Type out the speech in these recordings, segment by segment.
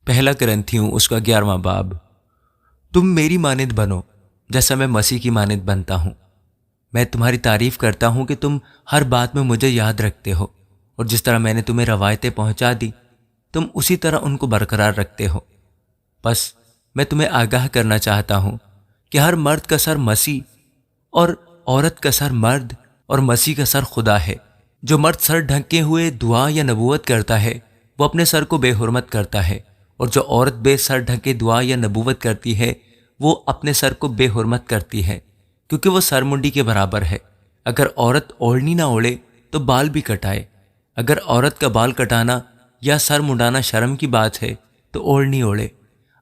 پہلا کرنتھیوں اس کا 11واں باب۔ تم میری مانند بنو جیسا میں مسیح کی مانند بنتا ہوں۔ میں تمہاری تعریف کرتا ہوں کہ تم ہر بات میں مجھے یاد رکھتے ہو، اور جس طرح میں نے تمہیں روایتیں پہنچا دی تم اسی طرح ان کو برقرار رکھتے ہو۔ بس میں تمہیں آگاہ کرنا چاہتا ہوں کہ ہر مرد کا سر مسیح اور عورت کا سر مرد اور مسیح کا سر خدا ہے۔ جو مرد سر ڈھکے ہوئے دعا یا نبوت کرتا ہے وہ اپنے سر کو بے حرمت کرتا ہے، اور جو عورت بے سر ڈھکے دعا یا نبوت کرتی ہے وہ اپنے سر کو بے حرمت کرتی ہے، کیونکہ وہ سر منڈی کے برابر ہے۔ اگر عورت اوڑھنی نہ اوڑھے تو بال بھی کٹائے۔ اگر عورت کا بال کٹانا یا سر منڈانا شرم کی بات ہے تو اوڑھنی اوڑھے۔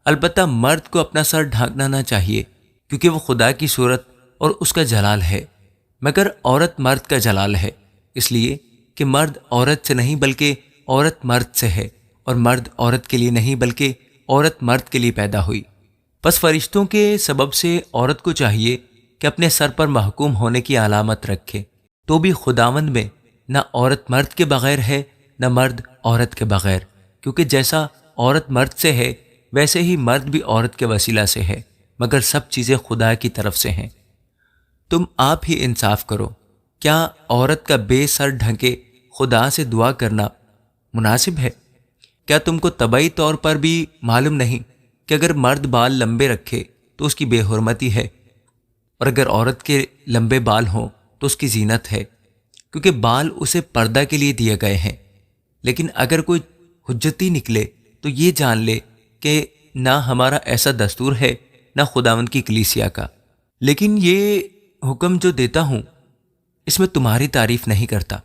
البتہ مرد کو اپنا سر ڈھانکنا نہ چاہیے، کیونکہ وہ خدا کی صورت اور اس کا جلال ہے، مگر عورت مرد کا جلال ہے، اس لیے کہ مرد عورت سے نہیں بلکہ عورت مرد سے ہے، اور مرد عورت کے لیے نہیں بلکہ عورت مرد کے لیے پیدا ہوئی۔ پس فرشتوں کے سبب سے عورت کو چاہیے کہ اپنے سر پر محکوم ہونے کی علامت رکھے، تو بھی خداوند میں نہ عورت مرد کے بغیر ہے نہ مرد عورت کے بغیر، کیونکہ جیسا عورت مرد سے ہے ویسے ہی مرد بھی عورت کے وسیلہ سے ہے، مگر سب چیزیں خدا کی طرف سے ہیں۔ تم آپ ہی انصاف کرو، کیا عورت کا بے سر ڈھکے خدا سے دعا کرنا مناسب ہے؟ کیا تم کو طبعی طور پر بھی معلوم نہیں کہ اگر مرد بال لمبے رکھے تو اس کی بے حرمتی ہے، اور اگر عورت کے لمبے بال ہوں تو اس کی زینت ہے، کیونکہ بال اسے پردہ کے لیے دیے گئے ہیں۔ لیکن اگر کوئی حجتی نکلے تو یہ جان لے کہ نہ ہمارا ایسا دستور ہے نہ خداوند کی کلیسیا کا۔ لیکن یہ حکم جو دیتا ہوں اس میں تمہاری تعریف نہیں کرتا،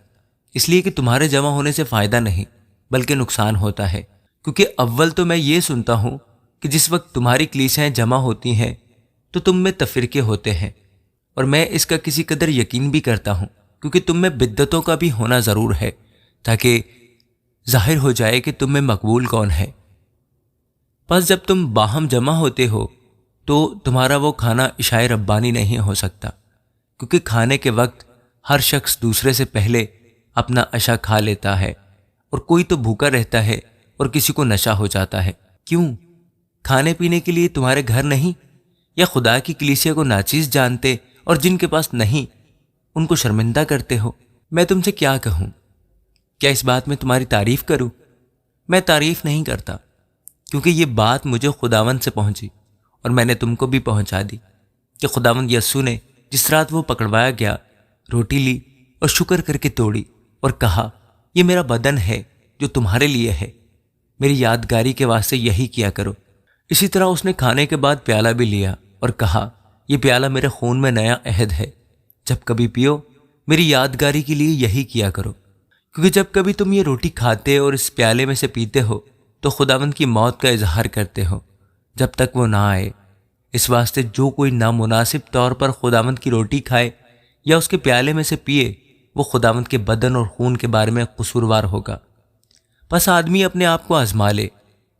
اس لیے کہ تمہارے جمع ہونے سے فائدہ نہیں بلکہ نقصان ہوتا ہے، کیونکہ اول تو میں یہ سنتا ہوں کہ جس وقت تمہاری کلیسیاں جمع ہوتی ہیں تو تم میں تفرقے ہوتے ہیں، اور میں اس کا کسی قدر یقین بھی کرتا ہوں، کیونکہ تم میں بدعتوں کا بھی ہونا ضرور ہے، تاکہ ظاہر ہو جائے کہ تم میں مقبول کون ہے۔ پس جب تم باہم جمع ہوتے ہو تو تمہارا وہ کھانا عشاء ربانی نہیں ہو سکتا، کیونکہ کھانے کے وقت ہر شخص دوسرے سے پہلے اپنا عشاء کھا لیتا ہے، اور کوئی تو بھوکا رہتا ہے اور کسی کو نشہ ہو جاتا ہے۔ کیوں؟ کھانے پینے کے لیے تمہارے گھر نہیں، یا خدا کی کلیسیا کو ناچیز جانتے اور جن کے پاس نہیں ان کو شرمندہ کرتے ہو؟ میں تم سے کیا کہوں؟ کیا اس بات میں تمہاری تعریف کروں؟ میں تعریف نہیں کرتا، کیونکہ یہ بات مجھے خداوند سے پہنچی اور میں نے تم کو بھی پہنچا دی کہ خداوند یسوع نے جس رات وہ پکڑوایا گیا روٹی لی اور شکر کر کے توڑی اور کہا، یہ میرا بدن ہے جو تمہارے لیے ہے، میری یادگاری کے واسطے یہی کیا کرو۔ اسی طرح اس نے کھانے کے بعد پیالہ بھی لیا اور کہا، یہ پیالہ میرے خون میں نیا عہد ہے، جب کبھی پیو میری یادگاری کے لیے یہی کیا کرو۔ کیونکہ جب کبھی تم یہ روٹی کھاتے اور اس پیالے میں سے پیتے ہو تو خداوند کی موت کا اظہار کرتے ہو جب تک وہ نہ آئے۔ اس واسطے جو کوئی نامناسب طور پر خداوند کی روٹی کھائے یا اس کے پیالے میں سے پیے وہ خداوند کے بدن اور خون کے بارے میں قصوروار ہوگا۔ پس آدمی اپنے آپ کو آزما لے،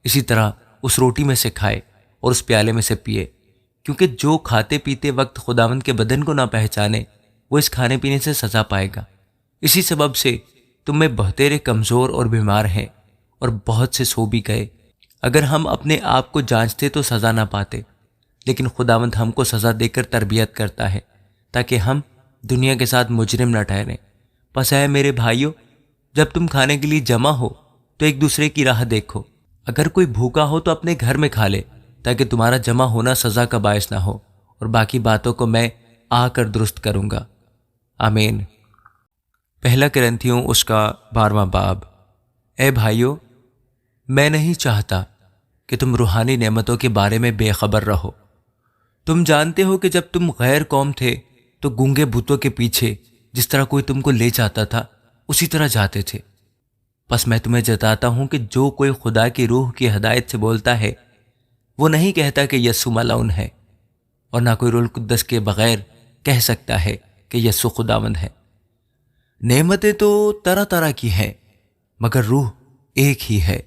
اسی طرح اس روٹی میں سے کھائے اور اس پیالے میں سے پیے، کیونکہ جو کھاتے پیتے وقت خداوند کے بدن کو نہ پہچانے وہ اس کھانے پینے سے سزا پائے گا۔ اسی سبب سے تم میں بہتیرے کمزور اور بیمار ہیں اور بہت سے سو بھی گئے۔ اگر ہم اپنے آپ کو جانچتے تو سزا نہ پاتے، لیکن خداوند ہم کو سزا دے کر تربیت کرتا ہے تاکہ ہم دنیا کے ساتھ مجرم نہ ٹھہریں۔ پس اے میرے بھائیو، جب تم کھانے کے لیے جمع ہو تو ایک دوسرے کی راہ دیکھو۔ اگر کوئی بھوکا ہو تو اپنے گھر میں کھا لے، تاکہ تمہارا جمع ہونا سزا کا باعث نہ ہو، اور باقی باتوں کو میں آ کر درست کروں گا۔ آمین۔ پہلا کرنتھیوں اس کا 12واں باب۔ اے بھائیو، میں نہیں چاہتا کہ تم روحانی نعمتوں کے بارے میں بے خبر رہو۔ تم جانتے ہو کہ جب تم غیر قوم تھے تو گونگے بتوں کے پیچھے جس طرح کوئی تم کو لے جاتا تھا اسی طرح جاتے تھے۔ پس میں تمہیں جتاتا ہوں کہ جو کوئی خدا کی روح کی ہدایت سے بولتا ہے وہ نہیں کہتا کہ یسوع ملعون ہے، اور نہ کوئی روح القدس کے بغیر کہہ سکتا ہے کہ یسوع خداوند ہے۔ نعمتیں تو طرح طرح کی ہیں مگر روح ایک ہی ہے،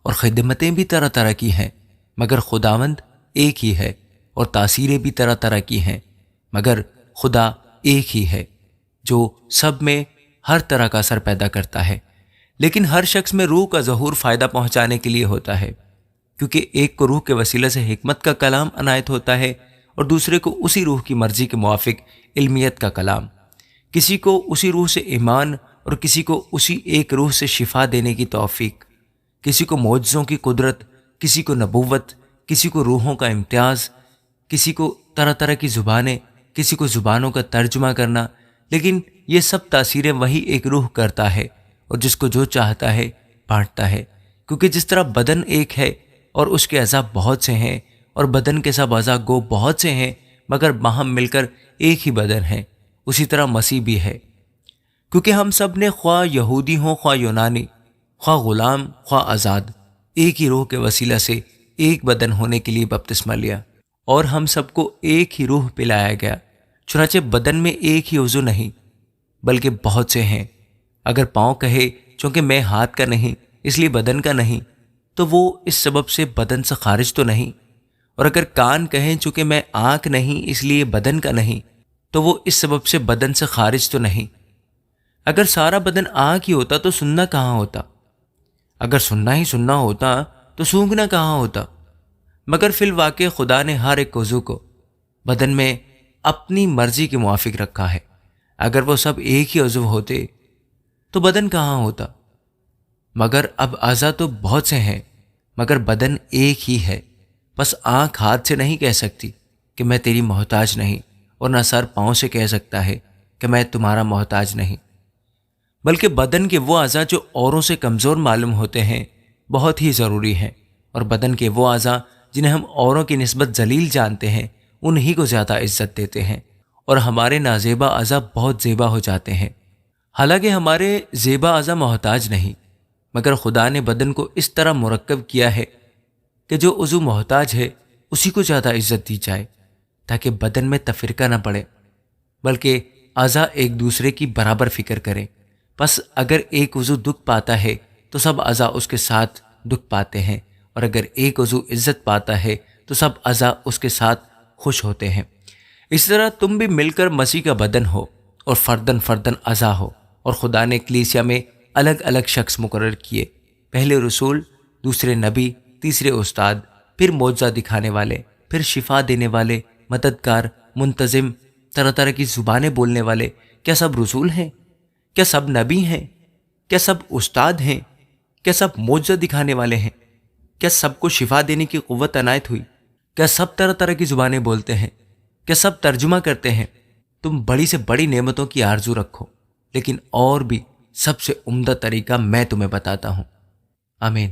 اور خدمتیں بھی طرح طرح کی ہیں مگر خداوند ایک ہی ہے، اور تاثیریں بھی طرح طرح کی ہیں مگر خدا ایک ہی ہے، جو سب میں ہر طرح کا اثر پیدا کرتا ہے، لیکن ہر شخص میں روح کا ظہور فائدہ پہنچانے کے لیے ہوتا ہے۔ کیونکہ ایک کو روح کے وسیلے سے حکمت کا کلام عنایت ہوتا ہے اور دوسرے کو اسی روح کی مرضی کے موافق علمیت کا کلام، کسی کو اسی روح سے ایمان اور کسی کو اسی ایک روح سے شفا دینے کی توفیق، کسی کو معجزوں کی قدرت، کسی کو نبوت، کسی کو روحوں کا امتیاز، کسی کو طرح طرح کی زبانیں، کسی کو زبانوں کا ترجمہ کرنا، لیکن یہ سب تاثیریں وہی ایک روح کرتا ہے اور جس کو جو چاہتا ہے بانٹتا ہے۔ کیونکہ جس طرح بدن ایک ہے اور اس کے اعضاء بہت سے ہیں اور بدن کے سب اعضاء گو بہت سے ہیں مگر باہم مل کر ایک ہی بدن ہے، اسی طرح مسیح بھی ہے۔ کیونکہ ہم سب نے خواہ یہودی ہوں خواہ یونانی، خواہ غلام خواہ آزاد، ایک ہی روح کے وسیلہ سے ایک بدن ہونے کے لیے بپتسمہ لیا اور ہم سب کو ایک ہی روح پلایا گیا۔ چنانچہ بدن میں ایک ہی عضو نہیں بلکہ بہت سے ہیں۔ اگر پاؤں کہے چونکہ میں ہاتھ کا نہیں اس لیے بدن کا نہیں، تو وہ اس سبب سے بدن سے خارج تو نہیں، اور اگر کان کہیں چونکہ میں آنکھ نہیں اس لیے بدن کا نہیں، تو وہ اس سبب سے بدن سے خارج تو نہیں۔ اگر سارا بدن آنکھ ہی ہوتا تو سننا کہاں ہوتا؟ اگر سننا ہی سننا ہوتا تو سونگھنا کہاں ہوتا؟ مگر فی الواقع خدا نے ہر ایک عضو کو بدن میں اپنی مرضی کے موافق رکھا ہے۔ اگر وہ سب ایک ہی عضو ہوتے تو بدن کہاں ہوتا؟ مگر اب اعضاء تو بہت سے ہیں مگر بدن ایک ہی ہے۔ بس آنکھ ہاتھ سے نہیں کہہ سکتی کہ میں تیری محتاج نہیں، اور نہ سر پاؤں سے کہہ سکتا ہے کہ میں تمہارا محتاج نہیں، بلکہ بدن کے وہ اعضاء جو اوروں سے کمزور معلوم ہوتے ہیں بہت ہی ضروری ہیں، اور بدن کے وہ اعضاء جنہیں ہم اوروں کی نسبت ذلیل جانتے ہیں انہی کو زیادہ عزت دیتے ہیں، اور ہمارے نازیبا اعضاء بہت زیبا ہو جاتے ہیں۔ حالانکہ ہمارے زیبا اعضاء محتاج نہیں، مگر خدا نے بدن کو اس طرح مرکب کیا ہے کہ جو عضو محتاج ہے اسی کو زیادہ عزت دی جائے، تاکہ بدن میں تفرقہ نہ پڑے بلکہ اعضاء ایک دوسرے کی برابر فکر کریں۔ پس اگر ایک عضو دکھ پاتا ہے تو سب اعضاء اس کے ساتھ دکھ پاتے ہیں، اور اگر ایک عضو عزت پاتا ہے تو سب اعضاء اس کے ساتھ خوش ہوتے ہیں۔ اس طرح تم بھی مل کر مسیح کا بدن ہو اور فردن فردن اعضاء ہو، اور خدا نے کلیسیا میں الگ الگ شخص مقرر کیے، پہلے رسول، دوسرے نبی، تیسرے استاد، پھر معجزہ دکھانے والے، پھر شفا دینے والے، مددگار، منتظم، طرح طرح کی زبانیں بولنے والے۔ کیا سب رسول ہیں؟ کیا سب نبی ہیں؟ کیا سب استاد ہیں؟ کیا سب معجزہ دکھانے والے ہیں؟ کیا سب کو شفا دینے کی قوت عنایت ہوئی؟ کیا سب طرح طرح کی زبانیں بولتے ہیں؟ کیا سب ترجمہ کرتے ہیں؟ تم بڑی سے بڑی نعمتوں کی آرزو رکھو، لیکن اور بھی سب سے عمدہ طریقہ میں تمہیں بتاتا ہوں۔ آمین۔